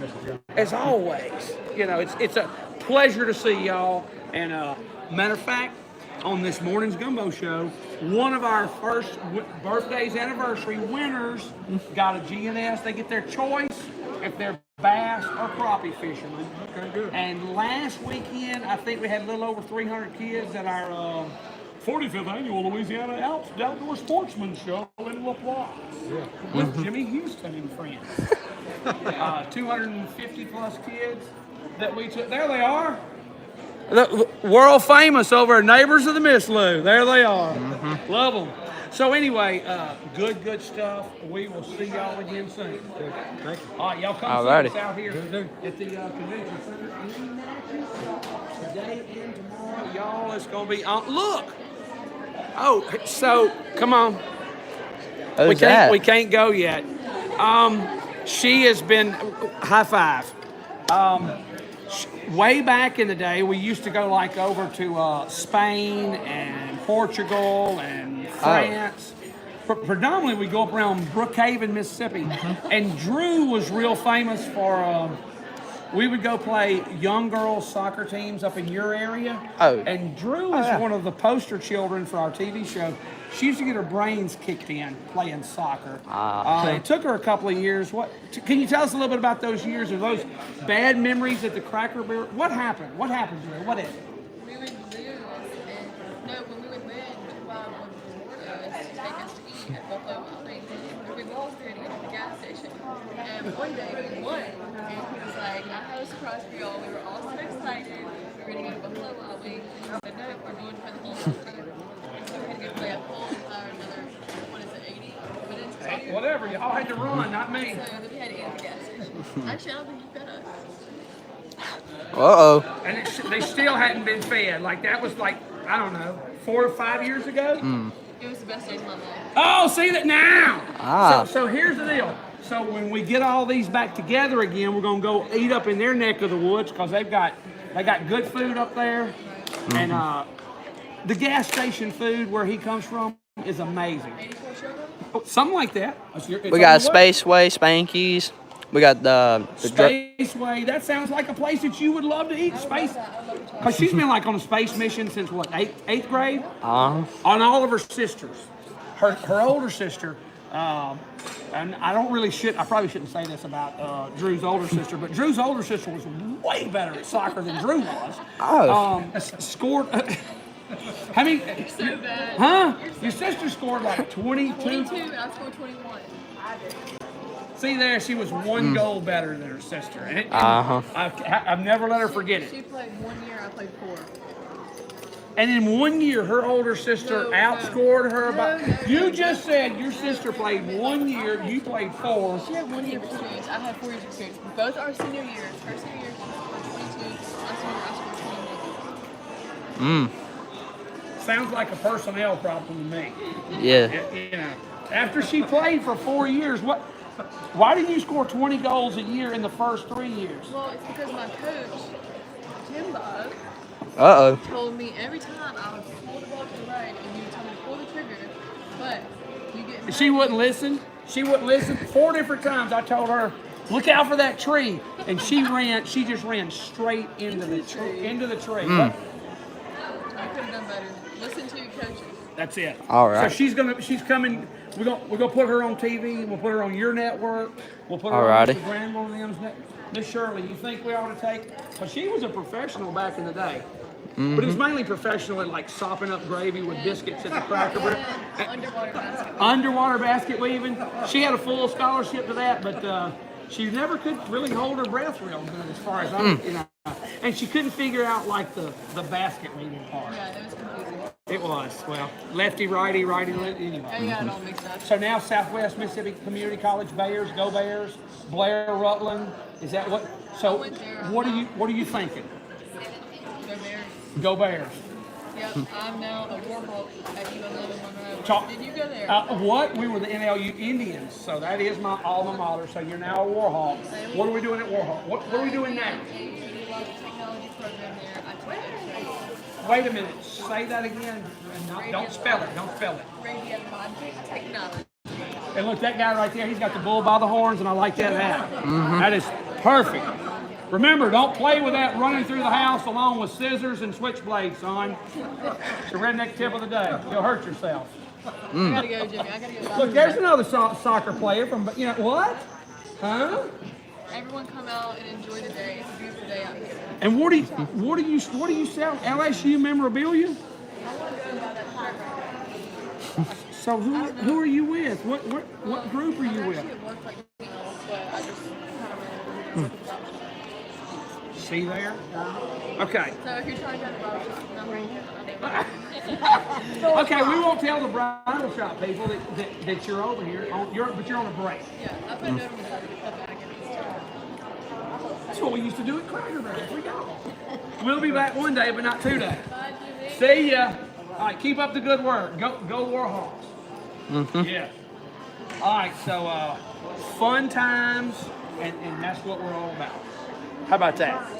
As always, you know, it's a pleasure to see y'all. And matter of fact, on this morning's Gumbo Show, one of our first birthday's anniversary winners got a GNS. They get their choice if they're bass or crappie fishermen. Okay, good. And last weekend, I think we had a little over 300 kids at our 45th annual Louisiana Outdoor Sportsman Show in La Plaza with Jimmy Houston and friends. 250 plus kids that we took. There they are. The world famous over Neighbors of the Miss Lou. There they are. Love them. So anyway, good stuff. We will see y'all again soon. Thank you. All right, y'all come Alrighty. see us out here at the convention center in Natchez today and tomorrow. Y'all, it's going to be on. Look. Oh, so come on. Who's that? We can't go yet. She has been high five. Way back in the day, we used to go like over to Spain and Portugal and France. Predominantly, we go up around Brookhaven, Mississippi. And Drew was real famous for. We would go play young girls soccer teams up in your area. Oh. And Drew is one of the poster children for our TV show. She used to get her brains kicked in playing soccer. It took her a couple of years. Can you tell us a little bit about those years or those bad memories at the Cracker Barrel? What happened? What happened, Drew? What is it? one day we won. And he was like, I have a surprise for y'all. We were all so excited. We were going to go to Buffalo Wild Wings. And he said, no, we're going for the whole time. And so we had to go play a whole entire another, what is it, 80 minutes? Hey, whatever, y'all had to run, not me. So then we had to eat at the gas station. Actually, I don't think you got us. Uh-oh. And they still hadn't been fed. Like, that was like, I don't know, 4 or 5 years ago? It was the best days of my life. Oh, see that now. Ah. So here's the deal. So when we get all these back together again, we're gonna go eat up in their neck of the woods because they got good food up there, and the gas station food where he comes from is amazing. 84 sugar? Oh, something like that. We got Spaceway, Spankies. We got the Spaceway. That sounds like a place that you would love to eat. Space, because she's been like on a space mission since what, eighth grade? On all of her sisters. Her older sister, and I probably shouldn't say this about Drew's older sister, but Drew's older sister was way better at soccer than Drew was. Oh. Scored. How many? You're so bad. Huh? Your sister scored like 22. 22, and I scored 21. See there, she was one goal better than her sister. And Uh-huh. I've never let her forget it. She played 1 year, I played 4. And in 1 year, her older sister outscored her by. You just said your sister played 1 year, you played 4. She had 1 year of experience. I had 4 years experience. Both our senior years. Her senior year, she scored 22. My senior year, I scored 21. Sounds like a personnel problem to me. Yeah. You know, after she played for 4 years, why did you score 20 goals a year in the first 3 years? Well, it's because my coach, Jimbo, Uh-oh. told me every time I would pull the ball to the right and you would tell me to pull the trigger, but you get She wouldn't listen. She wouldn't listen. 4 different times I told her, look out for that tree. And she just ran straight into the tree. But I could have done better. Listen to your coaches. that's it. All right. So she's coming. We're gonna put her on TV. We'll put her on your network. We'll put her Alrighty. on Mr. Granville and them's network. Miss Shirley, you think we ought to take? Well, she was a professional back in the day. But it was mainly professional at like sopping up gravy with biscuits at the Cracker Barrel. Underwater basket. Underwater basket weaving. She had a full scholarship to that, but she never could really hold her breath real good as far as you know. And she couldn't figure out like the basket weaving part. Yeah, it was confusing. It was. Well, lefty, righty, lefty, anyway. I got it all mixed up. So now Southwest Mississippi Community College Bears, go Bears, Blair, Rutland. Is that what? So I went there. what are you thinking? Go Bears. Go Bears. Yep, I'm now the Warhawk at U11 Monroe. Talk- Did you go there? What? We were the NLU Indians, so that is my alma mater. So you're now a Warhawk. What are we doing at Warhawk? What are we doing now? Technology program there. I took X-ray. Wait a minute. Say that again. And don't spell it. Don't spell it. Radiologic technology. And look, that guy right there, he's got the bull by the horns, and I like that hat. That is perfect. Remember, don't play with that running through the house along with scissors and switchblades, son. It's the redneck tip of the day. You'll hurt yourself. I gotta go, Jimmy. I gotta go. Look, there's another soccer player from, you know, what? Huh? Everyone come out and enjoy the day. It's a beautiful day out here. And what do you sell? LSU memorabilia? So who are you with? What group are you with? Actually, it worked like me, but I just kind of See there? Okay. So if you're trying to go to the bottle shop, I'm right here. Okay, we won't tell the bridal shop people that you're over here, but you're on a break. Yeah, I put a note on the side to come back and it's That's what we used to do at Cracker Barrel. We go. We'll be back one day, but not 2 days. Bye, Jimmy. See ya. All right, keep up the good work. Go Warhawks. Yeah. All right, so fun times, and that's what we're all about. How about that?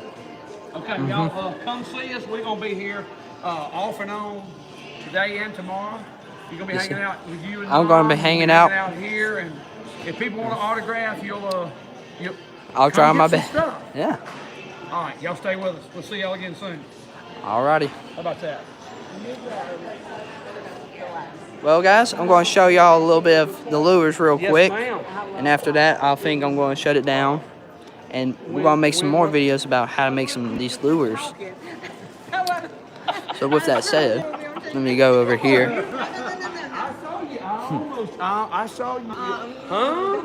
Okay, y'all come see us. We're gonna be here off and on today and tomorrow. You're gonna be hanging out with you and I'm gonna Mom. be hanging We'll out. here, and if people want to autograph, you'll I'll come try get my some best. stuff. Yeah. All right, y'all stay with us. We'll see y'all again soon. Alrighty. How about that? Well, guys, I'm going to show y'all a little bit of the lures real Yes, quick. ma'am. And after that, I think I'm going to shut it down. And we're going to make some more videos about how to make some of these lures. So with that said, let me go over here. I saw you. I saw you. Huh?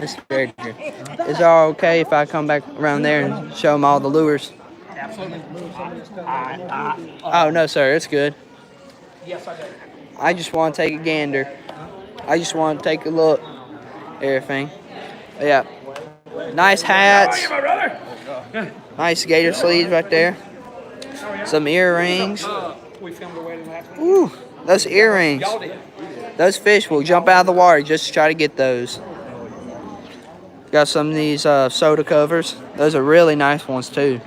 It's very true. Is it all okay if I come back around there and show them all the lures? Absolutely. Oh, no, sir. It's good. Yes, I do. I just want to take a gander. I just want to take a look. Everything. Yeah. Nice hats. My brother. Nice gator sleeves right there. Some earrings. We filmed a wedding last week. Ooh, those earrings. Y'all did. Those fish will jump out of the water just to try to get those. Got some of these soda covers. Those are really nice ones too.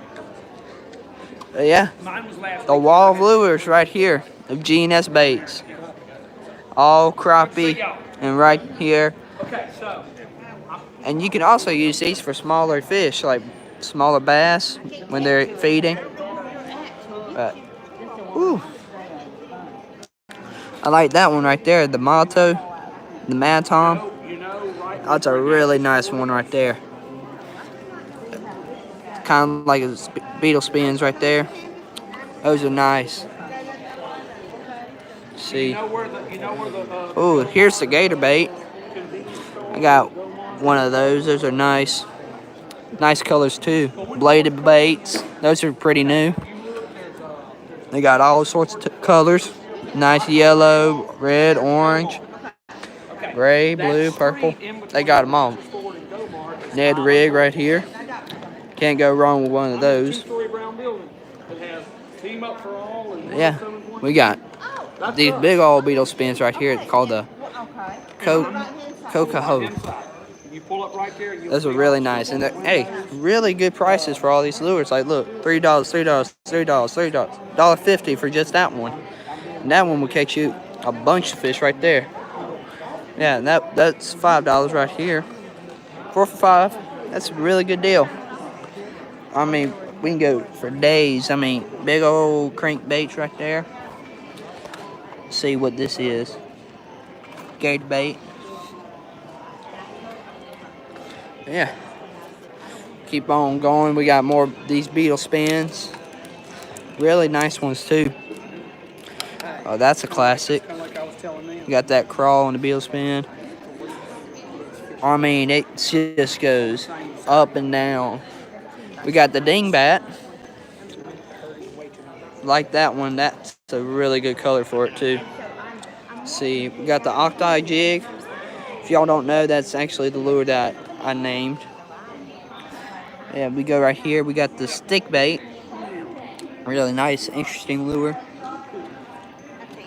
But yeah, Mine was last the week. wall of lures right here of G&S baits. All crappie and right here. Okay, so And you can also use these for smaller fish, like smaller bass when they're feeding. But, ooh. I like that one right there, the Mato, the Matom. That's a really nice one right there. Kind of like a beetle spins right there. Those are nice. See. Oh, here's the gator bait. I got one of those. Those are nice. Nice colors too. Bladed baits. Those are pretty new. They got all sorts of colors. Nice yellow, red, orange, gray, blue, purple. They got them all. Ned rig right here. Can't go wrong with one of those. Yeah, we got these big old beetle spins right here called the Coca-Ho. Those are really nice. And hey, really good prices for all these lures. Like, look, $3, $3, $3, $3, $1.50 for just that one. And that one will catch you a bunch of fish right there. Yeah, and that's $5 right here. 4 for $5. That's a really good deal. I mean, we can go for days. I mean, big old crankbaits right there. Let's see what this is. Gator bait. Yeah. Keep on going. We got more of these beetle spins. Really nice ones too. Oh, that's a classic. You got that crawl and the beetle spin. I mean, it just goes up and down. We got the dingbat. Like that one. That's a really good color for it too. See, we got the octi jig. If y'all don't know, that's actually the lure that I named. Yeah, we go right here. We got the stick bait. Really nice, interesting lure.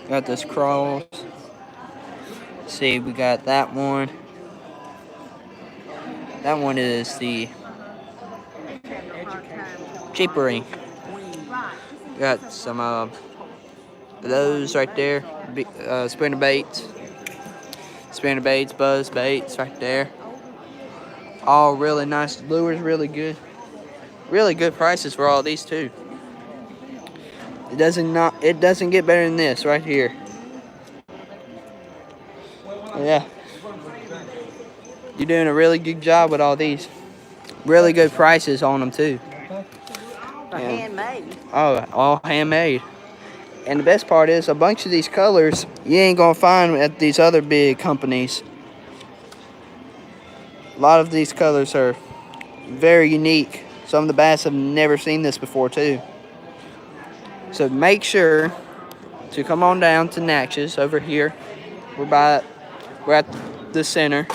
Got this crawls. See, we got that one. That one is the cheapery. Got some of those right there. Spinner baits. Spinner baits, buzz baits right there. All really nice lures, really good. Really good prices for all these too. It doesn't get better than this right here. Yeah. You're doing a really good job with all these. Really good prices on them too. Handmade. Oh, all handmade. And the best part is a bunch of these colors you ain't gonna find at these other big companies. A lot of these colors are very unique. Some of the bass have never seen this before too. So make sure to come on down to Natchez over here. We're at the center,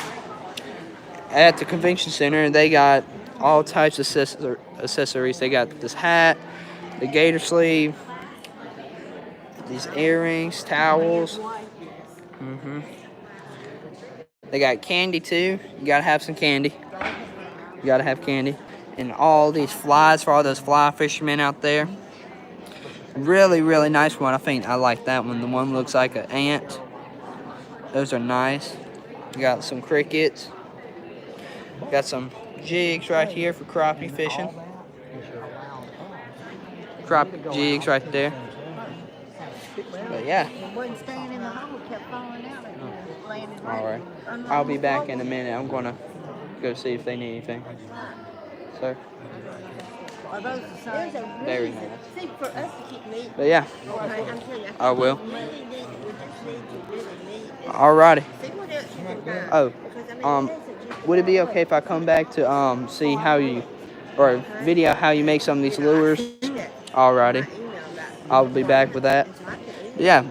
at the convention center, and they got all types of accessories. They got this hat, the gator sleeve, these earrings, towels. They got candy too. You gotta have some candy. You gotta have candy. And all these flies for all those fly fishermen out there. Really, really nice one. I think I like that one. The one looks like an ant. Those are nice. We got some crickets. Got some jigs right here for crappie fishing. Crappie jigs right there. But yeah. Wasn't staying in the hole, kept falling out. All right. I'll be back in a minute. I'm gonna go see if they need anything. So. Are those the same? Very nice. See, for us to keep meat, But yeah. I'm telling you, I will. we really need to really need. Alrighty. See what else you can buy. Oh. Because, I mean, it says that you would it be okay if I come back to see how you, or video how you make some of these lures? Alrighty, I'll be back with that. Yeah,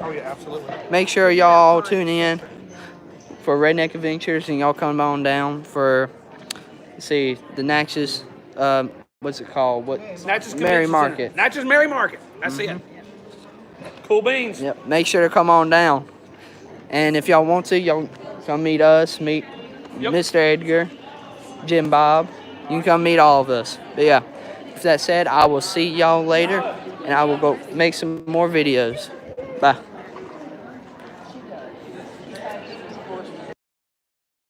Oh yeah, absolutely. make sure y'all tune in for Redneck Adventures, and y'all come on down for, see, the Natchez, what's it called? What? Natchez Mary Convention Market. Center. Natchez Mary Market. That's it. Cool beans. Yep. Make sure to come on down, and if y'all want to, y'all come meet us, meet Yep. Mr. Edgar, Jim Bob. You can come meet all of us. But yeah, with that said, I will see y'all later, and I will go make some more videos. Bye.